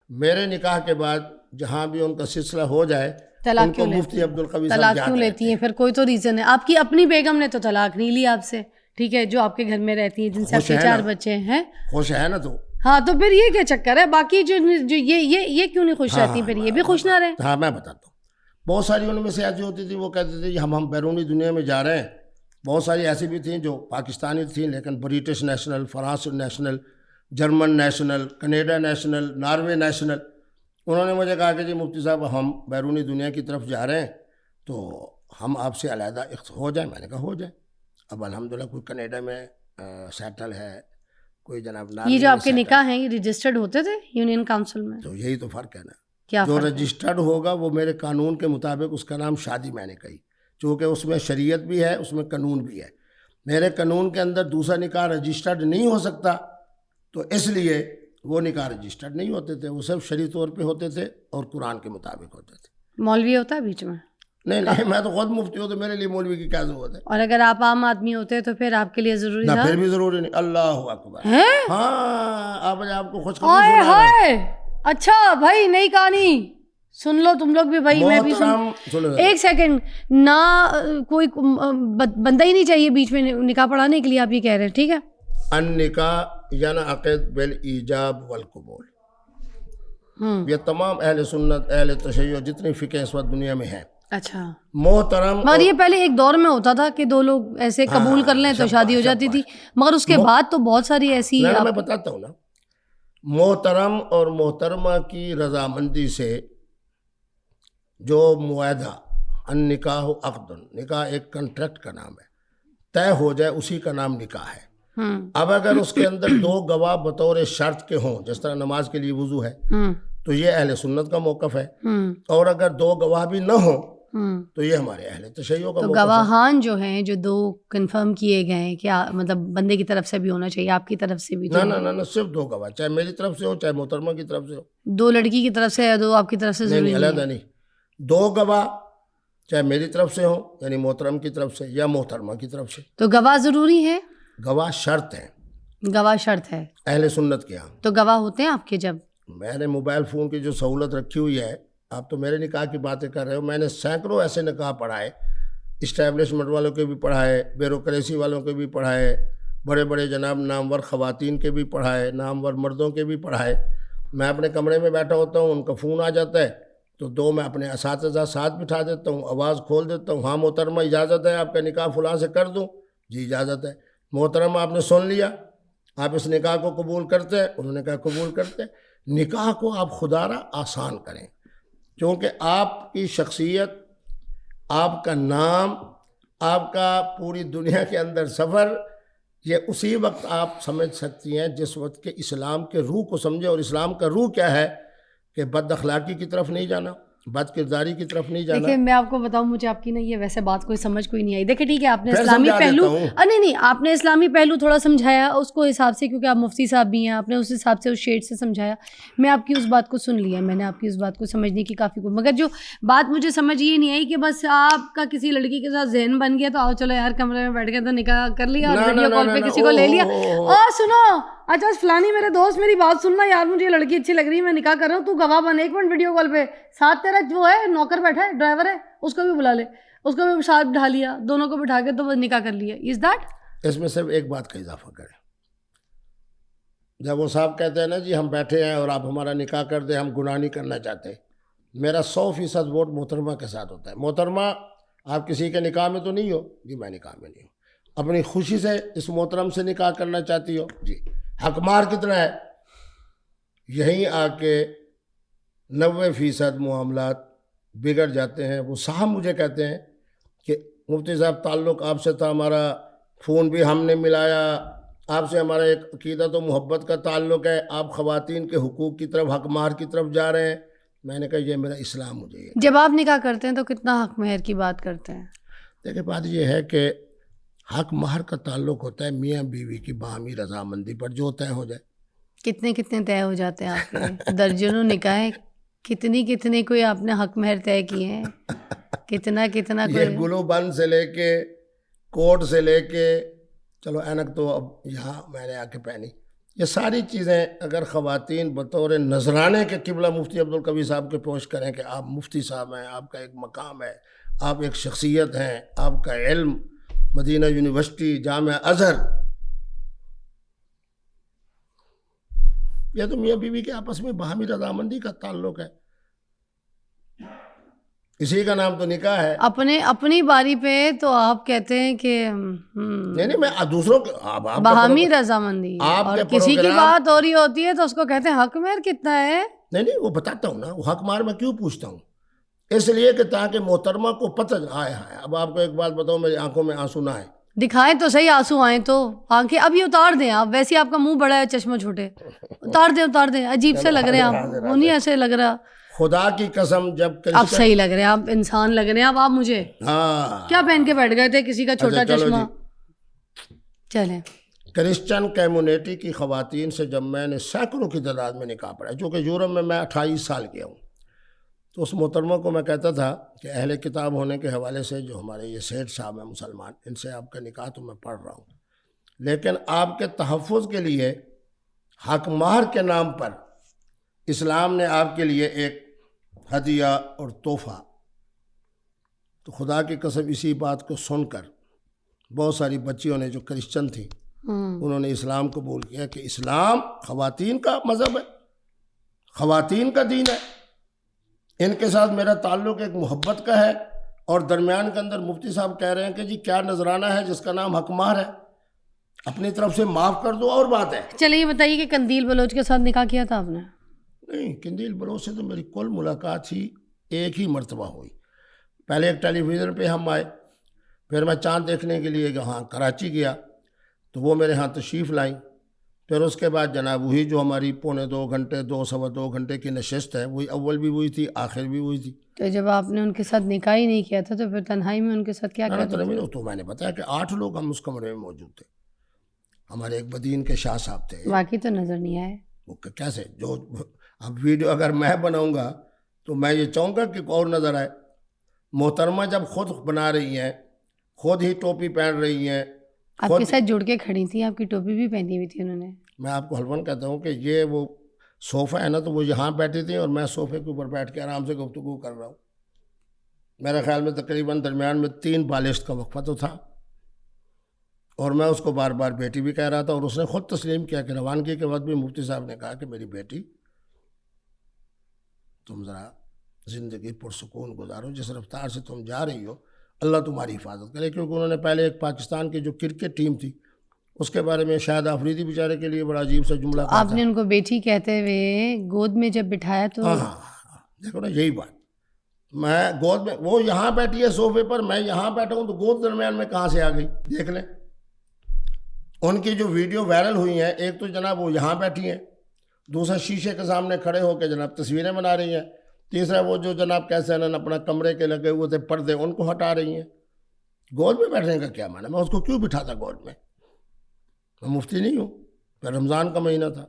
میرے نکاح کے بعد جہاں بھی ان کا سلسلہ ہو جائے ان کو مفتی عبدالقوی صاحب طلاق کیوں لیتی ہیں؟ پھر کوئی تو ریزن ہے. آپ کی اپنی بیگم نے تو طلاق نہیں لی آپ سے, ٹھیک ہے, جو آپ کے گھر میں رہتی ہیں, جن سے آپ کے 4 بچے ہیں, خوش ہے نا. تو ہاں, تو پھر یہ کیا چکر ہے؟ باقی جو یہ کیوں نہیں خوش رہتی؟ پھر یہ بھی خوش نہ رہیں. ہاں میں بتاتا ہوں. بہت ساری ان میں سے ایسی ہوتی تھی وہ کہتے تھے ہم بیرونی دنیا میں جا رہے ہیں. بہت ساری ایسی بھی تھیں جو پاکستانی تھیں لیکن British national, France national, German national, Canada national, Norway national. انہوں نے مجھے کہا کہ جی مفتی صاحب ہم بیرونی دنیا کی طرف جا رہے ہیں تو ہم آپ سے علیحدہ ہو جائیں. میں نے کہا ہو جائیں. اب الحمدللہ کوئی کینیڈا میں سیٹل ہے, کوئی جناب یہ جو آپ کے نکاح ہیں یہ رجسٹرڈ ہوتے تھے یونین کاؤنسل میں؟ تو یہی تو فرق ہے نا. کیا جو رجسٹرڈ ہوگا وہ میرے قانون کے مطابق اس کا نام شادی میں نے کہی, چونکہ اس میں شریعت بھی ہے, اس میں قانون بھی ہے. میرے قانون کے اندر دوسرا نکاح رجسٹرڈ نہیں ہو سکتا, تو اس لیے وہ نکاح رجسٹرڈ نہیں ہوتے تھے, وہ صرف شرعی طور پہ ہوتے تھے اور قرآن کے مطابق ہوتے تھے. مولوی ہوتا ہے بیچ میں؟ نہیں, میں تو خود مفتی ہوں تو میرے لیے مولوی کی کیا ضرورت ہے. اور اگر آپ عام آدمی ہوتے تو پھر آپ کے لیے ضروری تھا؟ پھر بھی ضروری نہیں. اللہ اکبر. ہاں آپ کو خوشخبری سنا رہا ہوں. اچھا بھائی نئی کہانی سن لو تم لوگ بھی بھائی, میں بھی سن. ایک سیکنڈ, نہ کوئی بندہ ہی نہیں چاہیے بیچ میں نکاح پڑھانے کے لیے, آپ یہ کہہ رہے ہیں, ٹھیک ہے. النکاح ینعقد بالایجاب والقبول, یہ تمام اہل سنت اہل تشیع جتنی فقہ اس وقت دنیا میں ہیں. اچھا محترم. مگر یہ پہلے ایک دور میں ہوتا تھا کہ 2 لوگ ایسے قبول کر لیں تو شادی ہو جاتی تھی, مگر اس کے بعد تو بہت ساری ایسی. میں بتاتا ہوں نا. محترم اور محترمہ کی رضامندی سے جو معاہدہ, النکاح عقد, نکاح ایک کنٹریکٹ کا نام ہے, طے ہو جائے اسی کا نام نکاح ہے. اب اگر اس کے اندر 2 گواہ بطور شرط کے ہوں, جس طرح نماز کے لیے وضو ہے, تو یہ اہل سنت کا موقف ہے. اور اگر 2 گواہ بھی نہ ہوں تو یہ ہمارے اہل تشیع کا موقف ہے. تو گواہان جو ہیں جو 2 کنفرم کیے گئے ہیں, کیا مطلب بندے کی طرف سے بھی ہونا چاہیے, آپ کی طرف سے بھی؟ نہ, صرف 2 گواہ, چاہے میری طرف سے ہو چاہے محترمہ کی طرف سے ہو. 2 لڑکی کی طرف سے یا 2 آپ کی طرف سے؟ نہیں, علیحدہ نہیں. 2 گواہ چاہے میری طرف سے ہوں یعنی محترم کی طرف سے یا محترمہ کی طرف سے. تو گواہ ضروری ہے؟ گواہ شرط ہے. گواہ شرط ہے اہل سنت کے ہاں. تو گواہ ہوتے ہیں آپ کے؟ جب میں نے موبائل فون کی جو سہولت رکھی ہوئی ہے, آپ تو میرے نکاح کی باتیں کر رہے ہو, میں نے سینکڑوں ایسے نکاح پڑھائے, اسٹیبلشمنٹ والوں کے بھی پڑھائے, بیوروکریسی والوں کے بھی پڑھائے, بڑے بڑے جناب نامور خواتین کے بھی پڑھائے, نامور مردوں کے بھی پڑھائے. میں اپنے کمرے میں بیٹھا ہوتا ہوں, ان کا فون آ جاتا ہے تو 2 میں اپنے اساتذہ ساتھ بٹھا دیتا ہوں, آواز کھول دیتا ہوں, ہاں محترمہ اجازت ہے آپ کا نکاح فلاں سے کر دوں؟ جی اجازت ہے. محترمہ آپ نے سن لیا, آپ اس نکاح کو قبول کرتے ہیں؟ انہوں نے کہا قبول کرتے. نکاح کو آپ خدا را آسان کریں, کیونکہ آپ کی شخصیت, آپ کا نام, آپ کا پوری دنیا کے اندر سفر, یہ اسی وقت آپ سمجھ سکتی ہیں جس وقت کہ اسلام کے روح کو سمجھے. اور اسلام کا روح کیا ہے کہ بد اخلاقی کی طرف نہیں جانا, بد کرداری کی طرف نہیں جانا. دیکھیں میں آپ کو بتاؤں, مجھے آپ کی نا یہ ویسے بات کوئی سمجھ کوئی نہیں آئی. دیکھیں ٹھیک ہے آپ نے اسلامی پہلو, نہیں آپ نے اسلامی پہلو تھوڑا سمجھایا اس کو حساب سے, کیونکہ آپ مفتی صاحب بھی ہیں, آپ نے اس حساب سے اس شیڈ سے سمجھایا. میں آپ کی اس بات کو سن لیا, میں نے آپ کی اس بات کو سمجھنے کی کافی کو, مگر جو بات مجھے سمجھ یہ نہیں آئی کہ بس آپ کا کسی لڑکی کے ساتھ ذہن بن گیا تو آؤ چلو یار کمرے میں بیٹھ کے تو نکاح کر لیا اور ویڈیو کال پہ کسی کو لے لیا. سنو, اچھا فلانی میرے دوست میری بات سننا یار, مجھے یہ لڑکی اچھی لگ رہی ہے, میں نکاح کر رہا ہوں, تو گواہ بن 1 منٹ ویڈیو کال پہ, ساتھ تیرا جو ہے نوکر بیٹھا ہے, ڈرائیور ہے, اس کو بھی بلا لے, اس کو بھی ساتھ بٹھا لیا, دونوں کو بٹھا کے تو وہ نکاح کر لیا. Is that? اس میں صرف ایک بات کا اضافہ کریں. جب وہ صاحب کہتے ہیں نا جی ہم بیٹھے ہیں اور آپ ہمارا نکاح کر دیں, ہم گناہ نہیں کرنا چاہتے, میرا 100% ووٹ محترمہ کے ساتھ ہوتا ہے. محترمہ آپ کسی کے نکاح میں تو نہیں ہو؟ جی میں نکاح میں نہیں ہوں. اپنی خوشی سے اس محترم سے نکاح کرنا چاہتی ہو؟ جی. حق مہر کتنا ہے؟ یہیں آ کے 90% معاملات بگڑ جاتے ہیں. وہ صاحب مجھے کہتے ہیں کہ مفتی صاحب تعلق آپ سے تھا, ہمارا فون بھی ہم نے ملایا, آپ سے ہمارا ایک عقیدت و محبت کا تعلق ہے, آپ خواتین کے حقوق کی طرف, حق مہر کی طرف جا رہے ہیں. میں نے کہا یہ میرا اسلام مجھے یہ. جب آپ نکاح کرتے ہیں تو کتنا حق مہر کی بات کرتے ہیں؟ دیکھیں بات یہ ہے کہ حق مہر کا تعلق ہوتا ہے میاں بیوی کی باہمی رضامندی پر, جو طے ہو جائے. کتنے طے ہو جاتے ہیں آپ کے؟ درجنوں نکاح, کتنے کوئی آپ نے حق مہر طے کیے ہیں؟ کتنا یہ گلو بند سے لے کے کوٹ سے لے کے, چلو اینک تو اب یہاں میں نے آ کے پہنی, یہ ساری چیزیں اگر خواتین بطور نذرانے کے قبلہ مفتی عبدالقوی صاحب کے پیش کریں کہ آپ مفتی صاحب ہیں، آپ کا ایک مقام ہے، آپ ایک شخصیت ہیں، آپ کا علم مدینہ یونیورسٹی، جامعہ ازہر، یہ تو میاں بیوی کے آپس میں باہمی رضامندی کا تعلق ہے، اسی کا نام تو نکاح ہے۔ اپنی باری پہ تو آپ کہتے ہیں کہ نہیں میں دوسروں کے باہمی رضامندی، اور کسی کی بات ہو رہی ہوتی ہے تو اس کو کہتے ہیں حق مہر کتنا ہے۔ نہیں وہ بتاتا ہوں نا، وہ حق مہر میں کیوں پوچھتا ہوں، اس لیے کہ تاکہ محترمہ کو پتہ آئے۔ اب آپ کو ایک بات بتاؤں، میری آنکھوں میں آنسو نہ آئے، دکھائیں تو صحیح آنسو آئیں تو آنکھیں ابھی اتار دیں آپ، ویسے آپ کا منہ بڑا ہے، چشمہ چھوٹے، اتار دیں، عجیب سے لگ رہے ہیں آپ، وہ نہیں ایسے لگ رہا، خدا کی قسم جب آپ صحیح لگ رہے ہیں، آپ انسان لگ رہے ہیں۔ اب آپ مجھے کیا پہن کے بیٹھ گئے تھے، کسی کا چھوٹا چشمہ؟ چلیں، کرسچن کمیونٹی کی خواتین سے جب میں نے سینکڑوں کی تعداد میں نکاح پڑھا، جو کہ یورپ میں 28 سال گیا ہوں، تو اس محترمہ کو میں کہتا تھا کہ اہل کتاب ہونے کے حوالے سے جو ہمارے یہ سیٹ صاحب ہیں مسلمان، ان سے آپ کا نکاح تو میں پڑھ رہا ہوں، لیکن آپ کے تحفظ کے لیے حق مہر کے نام پر اسلام نے آپ کے لیے ایک ہدیہ اور تحفہ، تو خدا کی قسم اسی بات کو سن کر بہت ساری بچیوں نے جو کرسچن تھیں انہوں نے اسلام قبول کیا کہ اسلام خواتین کا مذہب ہے، خواتین کا دین ہے، ان کے ساتھ میرا تعلق ایک محبت کا ہے، اور درمیان کے اندر مفتی صاحب کہہ رہے ہیں کہ جی کیا نذرانہ ہے جس کا نام حق مہر ہے، اپنی طرف سے معاف کر دو اور بات ہے۔ چلیے یہ بتائیے کہ قندیل بلوچ کے ساتھ نکاح کیا تھا آپ نے؟ نہیں، قندیل بلوچ سے تو میری کل ملاقات ہی ایک ہی مرتبہ ہوئی، پہلے ایک ٹیلی ویژن پہ ہم آئے، پھر میں چاند دیکھنے کے لیے ہاں کراچی گیا تو وہ میرے ہاں تشریف لائیں، پھر اس کے بعد جناب وہی جو ہماری 2.25 گھنٹے 2.25 گھنٹے کی نشست ہے، وہی اول بھی وہی تھی، آخر بھی وہی تھی۔ تو جب آپ نے ان کے ساتھ نکاح ہی نہیں کیا تھا تو پھر تنہائی میں ان کے ساتھ کیا کرتے تھے؟ تو میں نے بتایا کہ 8 لوگ ہم اس کمرے میں موجود تھے، ہمارے ایک بدین کے شاہ صاحب تھے۔ باقی تو نظر نہیں آئے؟ وہ کیسے، جو اب ویڈیو اگر میں بناؤں گا تو میں یہ چاہوں گا کہ اور نظر آئے۔ محترمہ جب خود بنا رہی ہیں، خود ہی ٹوپی پہن رہی ہیں، آپ کے ساتھ جڑ کے کھڑی تھی، آپ کی ٹوپی بھی پہنی ہوئی تھی انہوں نے۔ میں آپ کو حلفاً کہتا ہوں کہ یہ وہ صوفہ ہے نا، تو وہ یہاں بیٹھی تھی اور میں صوفے کے اوپر بیٹھ کے آرام سے گفتگو کر رہا ہوں، میرا خیال میں تقریباً درمیان میں 3 بالشت کا وقفہ تو تھا، اور میں اس کو بار بار بیٹی بھی کہہ رہا تھا، اور اس نے خود تسلیم کیا کہ روانگی کے وقت بھی مفتی صاحب نے کہا کہ میری بیٹی تم ذرا زندگی پرسکون گزارو، جس رفتار سے تم جا رہی ہو اللہ تمہاری حفاظت کرے، کیونکہ انہوں نے پہلے ایک پاکستان کی جو کرکٹ ٹیم تھی اس کے بارے میں شاہد آفریدی بیچارے کے لیے بڑا عجیب سا جملہ کہا آپ نے ان کو بیٹی کہتے ہوئے گود میں جب بٹھایا تو ہاں دیکھو نا یہی بات، میں گود میں، وہ یہاں بیٹھی ہے صوفے پر، میں یہاں بیٹھا ہوں، تو گود درمیان میں کہاں سے آ گئی؟ دیکھ لیں ان کی جو ویڈیو وائرل ہوئی ہیں، ایک تو جناب وہ یہاں بیٹھی ہیں، دوسرا شیشے کے سامنے کھڑے ہو کے جناب تصویریں بنا رہی ہیں، تیسرا وہ جو جناب کیسے ہیں اپنا کمرے کے لگے ہوئے تھے پردے ان کو ہٹا رہی ہیں۔ گود میں بیٹھنے کا کیا معنی؟ میں اس کو کیوں بٹھاتا گود میں؟ میں مفتی نہیں ہوں، پھر رمضان کا مہینہ تھا۔